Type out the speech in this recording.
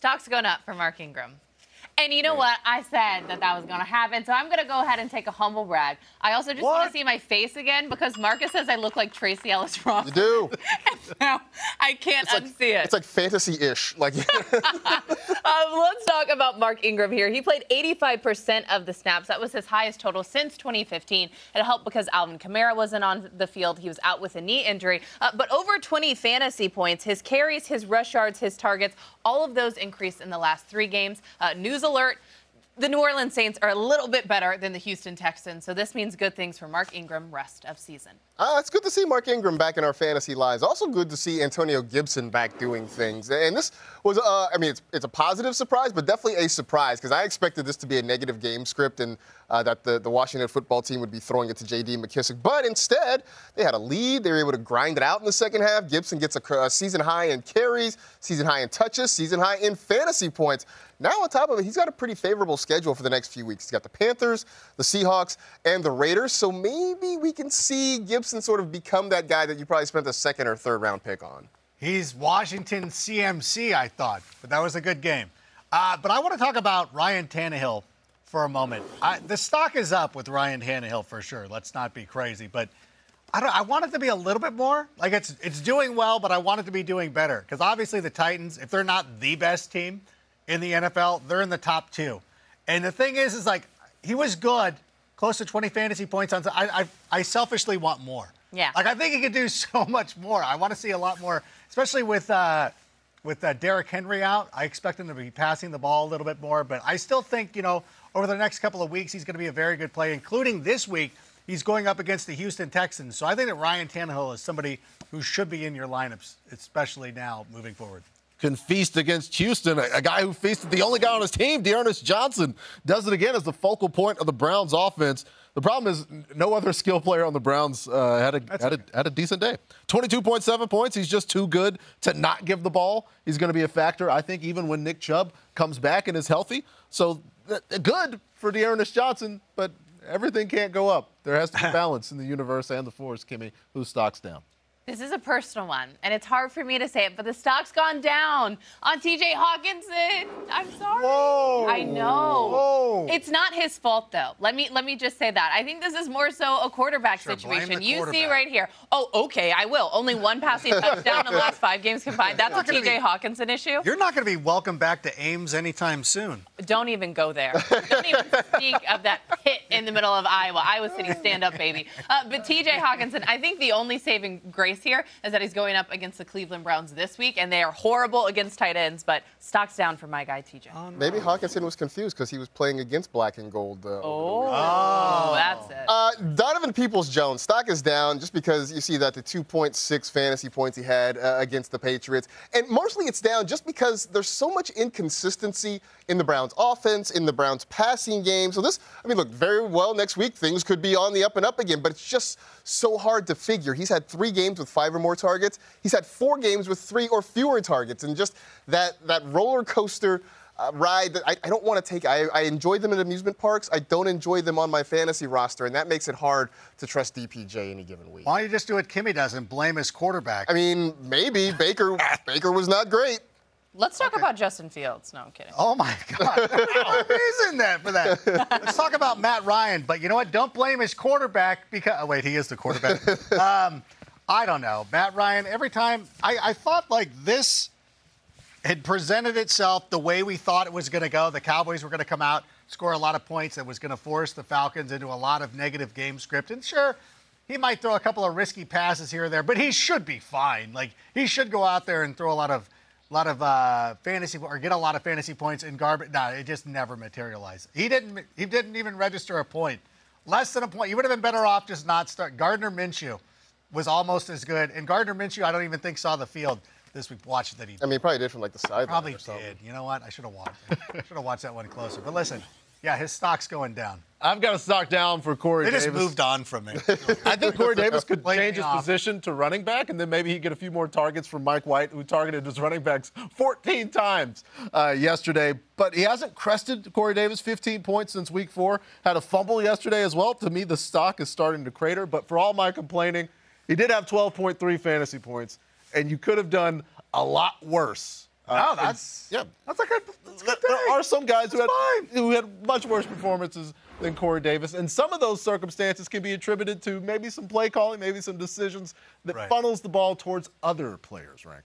Stock's going up for Mark Ingram. And you know what? I said that was going to happen, so I'm going to go ahead and take a humble brag. I also just want to see my face again because Marcus says I look like Tracy Ellis Ross. You do. Now, I can't unsee it. It's like fantasy-ish. Like. Let's talk about Mark Ingram here. He played 85% of the snaps. That was his highest total since 2015. It helped because Alvin Kamara wasn't on the field. He was out with a knee injury. But over 20 fantasy points, his carries, his rush yards, his targets, all of those increased in the last 3 games. News alert. The New Orleans Saints are a little bit better than the Houston Texans, so this means good things for Mark Ingram rest of season. It's good to see Mark Ingram back in our fantasy lives. Also good to see Antonio Gibson back doing things. And this was, it's a positive surprise, but definitely a surprise because I expected this to be a negative game script and that the Washington football team would be throwing it to J.D. McKissic. But instead, they had a lead. They were able to grind it out in the second half. Gibson gets a season high in carries, season high in touches, season high in fantasy points. Now, on top of it, he's got a pretty favorable schedule for the next few weeks. He's got the Panthers, the Seahawks, and the Raiders. So maybe we can see Gibson sort of become that guy that you probably spent a second or third round pick on. He's Washington CMC, I thought, but that was a good game. But I want to talk about Ryan Tannehill for a moment. The stock is up with Ryan Tannehill for sure. Let's not be crazy, but I want it to be a little bit more. Like it's doing well, but I want it to be doing better because obviously the Titans, if they're not the best team in the NFL, they're in the top 2. And the thing is like he was good, close to 20 fantasy points on. I selfishly want more. Yeah. Like I think he could do so much more. I want to see a lot more, especially with Derrick Henry out. I expect him to be passing the ball a little bit more, but I still think over the next couple of weeks he's going to be a very good play, including this week. He's going up against the Houston Texans. So I think that Ryan Tannehill is somebody who should be in your lineups, especially now moving forward. Can feast against Houston. A guy who feasted the only guy on his team, Derrick Johnson, does it again as the focal point of the Browns offense. The problem is no other skill player on the Browns had a decent day. 22.7 points. He's just too good to not give the ball. He's going to be a factor, I think, even when Nick Chubb comes back and is healthy. So good for Derrick Johnson, but everything can't go up. There has to be balance in the universe and the force, Kimmy, whose stock's down. This is a personal one, and it's hard for me to say it, but the stock's gone down on TJ Hockenson. I'm sorry. Whoa. I know. Whoa. It's not his fault, though. Let me just say that. I think this is more so a quarterback situation. You see right here. Oh, okay, I will. Only one passing touchdown in the last 5 games combined. That's a TJ Hockenson issue. You're not going to be welcome back to Ames anytime soon. Don't even go there. Don't even speak of that pit in the middle of Iowa. Iowa City, stand up, baby. But TJ Hockenson, I think the only saving grace here is that he's going up against the Cleveland Browns this week, and they are horrible against tight ends, but stock's down for my guy, TJ. Oh, no. Maybe Hockenson was confused because he was playing against black and gold. That's it. Donovan PeoplesJones, stock is down just because you see that the 2.6 fantasy points he had against the Patriots. And mostly it's down just because there's so much inconsistency in the Browns offense, in the Browns passing game. So look, very well next week things could be on the up and up again, but it's just so hard to figure. He's had 3 games with 5 or more targets. He's had 4 games with 3 or fewer targets. And just that roller coaster ride that I don't want to take. I enjoy them in amusement parks. I don't enjoy them on my fantasy roster, and that makes it hard to trust DPJ any given week. Why don't you just do what Kimmy does and blame his quarterback? I mean, maybe Baker was not great. Let's talk about Justin Fields. No, I'm kidding. Oh, my God. No reason for that. Let's talk about Matt Ryan. But you know what? Don't blame his quarterback because – oh, wait, he is the quarterback. I don't know. Matt Ryan, every time I thought like this had presented itself the way we thought it was going to go. The Cowboys were going to come out, score a lot of points that was going to force the Falcons into a lot of negative game script. And sure, he might throw a couple of risky passes here or there, but he should be fine. Like he should go out there and throw a lot of fantasy or get a lot of fantasy points in garbage. No, it just never materialized. He didn't even register a point. Less than a point. You would have been better off just not start. Gardner Minshew was almost as good. And Gardner Minshew, I don't even think saw the field this week. Watched that he did. I mean, he probably did from like the sideline probably or something. Did. You know what? I should have watched it. Should have watched that one closer. But listen, yeah, his stock's going down. I've got a stock down for Corey Davis. They just moved on from me. I think Corey Davis could change his off. position to running back, and then maybe he'd get a few more targets from Mike White, who targeted his running backs 14 times yesterday. But he hasn't crested Corey Davis 15 points since week 4. Had a fumble yesterday as well. To me, the stock is starting to crater. But for all my complaining, he did have 12.3 fantasy points, and you could have done a lot worse No, that's yeah. That's a good. That's a good There day. are some guys That's fine. who had much worse performances than Corey Davis, and some of those circumstances can be attributed to maybe some play calling, maybe some decisions that Right. funnels the ball towards other players, Rank.